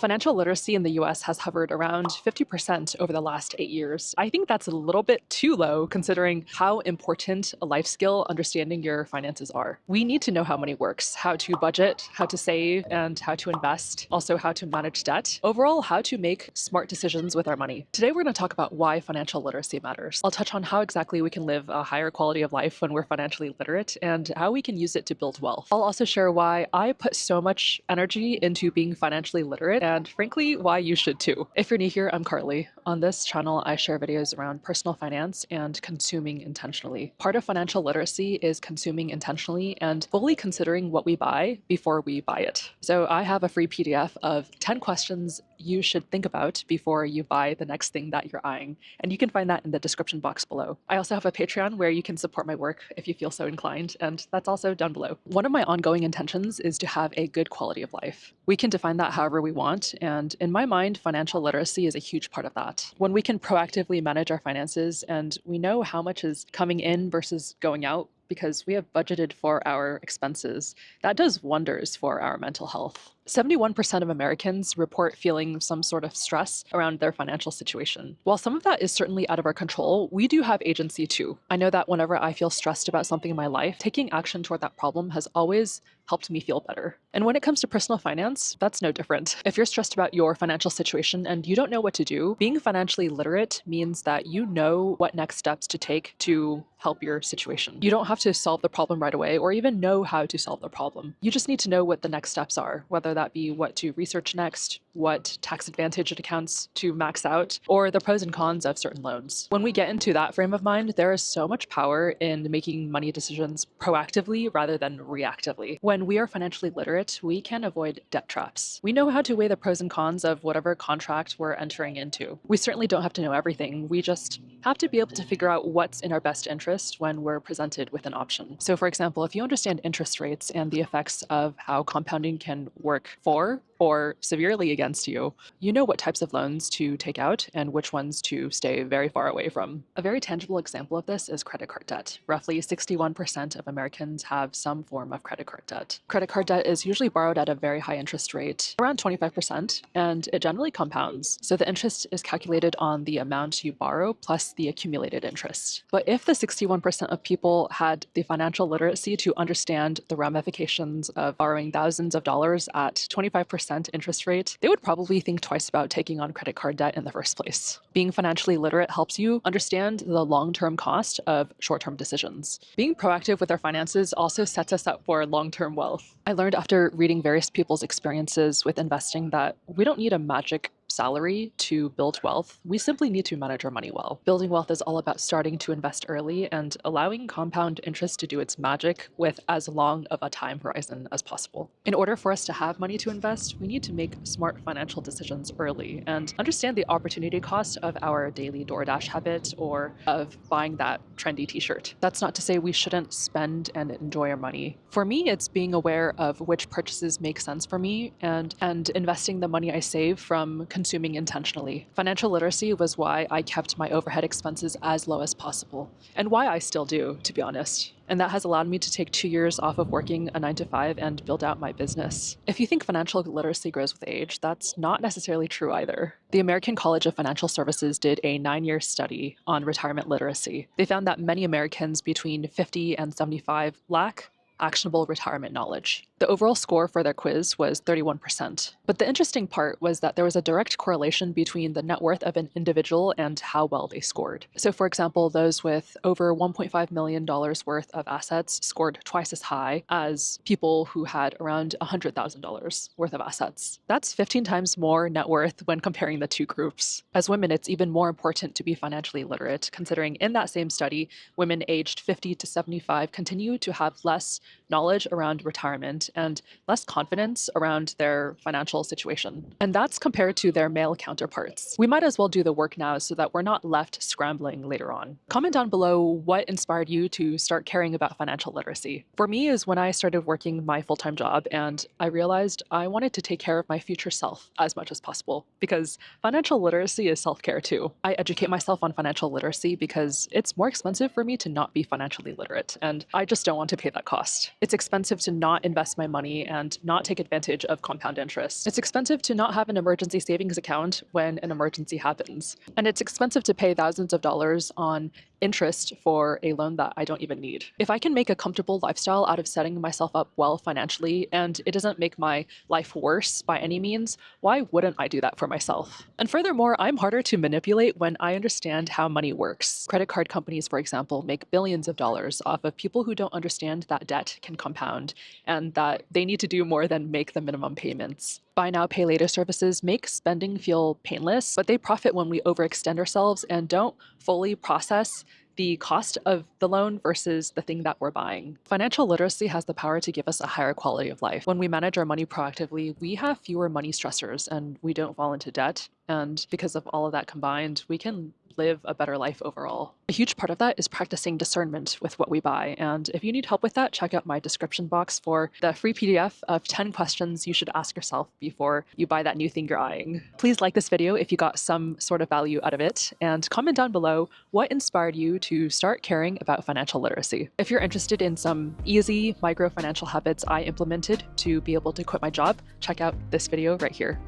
Financial literacy in the US has hovered around 50% over the last 8 years. I think that's a little bit too low considering how important a life skill understanding your finances are. We need to know how money works, how to budget, how to save, and how to invest, also how to manage debt, overall, how to make smart decisions with our money. Today, we're going to talk about why financial literacy matters. I'll touch on how exactly we can live a higher quality of life when we're financially literate and how we can use it to build wealth. I'll also share why I put so much energy into being financially literate and frankly, why you should too. If you're new here, I'm Carly. On this channel, I share videos around personal finance and consuming intentionally. Part of financial literacy is consuming intentionally and fully considering what we buy before we buy it. So I have a free PDF of 10 questions you should think about before you buy the next thing that you're eyeing. And you can find that in the description box below. I also have a Patreon where you can support my work if you feel so inclined, and that's also down below. One of my ongoing intentions is to have a good quality of life. We can define that however we want, and in my mind, financial literacy is a huge part of that. When we can proactively manage our finances and we know how much is coming in versus going out, because we have budgeted for our expenses, that does wonders for our mental health. 71% of Americans report feeling some sort of stress around their financial situation. While some of that is certainly out of our control, we do have agency too. I know that whenever I feel stressed about something in my life, taking action toward that problem has always helped me feel better. And when it comes to personal finance, that's no different. If you're stressed about your financial situation and you don't know what to do, being financially literate means that you know what next steps to take to help your situation. You don't have to solve the problem right away or even know how to solve the problem. You just need to know what the next steps are, whether that be what to research next, what tax advantage accounts to max out, or the pros and cons of certain loans. When we get into that frame of mind, there is so much power in making money decisions proactively rather than reactively. When we are financially literate, we can avoid debt traps. We know how to weigh the pros and cons of whatever contract we're entering into. We certainly don't have to know everything. We just have to be able to figure out what's in our best interest when we're presented with an option. So for example, if you understand interest rates and the effects of how compounding can work for or severely against you, you know what types of loans to take out and which ones to stay very far away from. A very tangible example of this is credit card debt. Roughly 61% of Americans have some form of credit card debt. Credit card debt is usually borrowed at a very high interest rate, around 25%, and it generally compounds. So the interest is calculated on the amount you borrow plus the accumulated interest. But if the 61% of people had the financial literacy to understand the ramifications of borrowing thousands of dollars at 25% interest rate, they would probably think twice about taking on credit card debt in the first place. Being financially literate helps you understand the long-term cost of short-term decisions. Being proactive with our finances also sets us up for long-term wealth. I learned after reading various people's experiences with investing that we don't need a magic salary to build wealth. We simply need to manage our money well. Building wealth is all about starting to invest early and allowing compound interest to do its magic with as long of a time horizon as possible. In order for us to have money to invest, we need to make smart financial decisions early and understand the opportunity cost of our daily DoorDash habit or of buying that trendy t-shirt. That's not to say we shouldn't spend and enjoy our money. For me, it's being aware of which purchases make sense for me and investing the money I save from consuming intentionally. Financial literacy was why I kept my overhead expenses as low as possible, and why I still do, to be honest. And that has allowed me to take 2 years off of working a 9-to-5 and build out my business. If you think financial literacy grows with age, that's not necessarily true either. The American College of Financial Services did a 9-year study on retirement literacy. They found that many Americans between 50 and 75 lack actionable retirement knowledge. The overall score for their quiz was 31%. But the interesting part was that there was a direct correlation between the net worth of an individual and how well they scored. So for example, those with over $1.5 million worth of assets scored twice as high as people who had around $100,000 worth of assets. That's 15 times more net worth when comparing the two groups. As women, it's even more important to be financially literate, considering in that same study, women aged 50 to 75 continue to have less knowledge around retirement and less confidence around their financial situation. And that's compared to their male counterparts. We might as well do the work now so that we're not left scrambling later on. Comment down below what inspired you to start caring about financial literacy. For me is when I started working my full-time job and I realized I wanted to take care of my future self as much as possible because financial literacy is self-care too. I educate myself on financial literacy because it's more expensive for me to not be financially literate and I just don't want to pay that cost. It's expensive to not invest my money and not take advantage of compound interest. It's expensive to not have an emergency savings account when an emergency happens. And it's expensive to pay thousands of dollars on interest for a loan that I don't even need. If I can make a comfortable lifestyle out of setting myself up well financially, and it doesn't make my life worse by any means, why wouldn't I do that for myself? And furthermore, I'm harder to manipulate when I understand how money works. Credit card companies, for example, make billions of dollars off of people who don't understand that debt can compound and that they need to do more than make the minimum payments. Buy now, pay later services make spending feel painless, but they profit when we overextend ourselves and don't fully process the cost of the loan versus the thing that we're buying. Financial literacy has the power to give us a higher quality of life. When we manage our money proactively, we have fewer money stressors and we don't fall into debt. And because of all of that combined, we can live a better life overall. A huge part of that is practicing discernment with what we buy. And if you need help with that, check out my description box for the free PDF of 10 questions you should ask yourself before you buy that new thing you're eyeing. Please like this video if you got some sort of value out of it, and comment down below what inspired you to start caring about financial literacy. If you're interested in some easy micro financial habits I implemented to be able to quit my job, check out this video right here.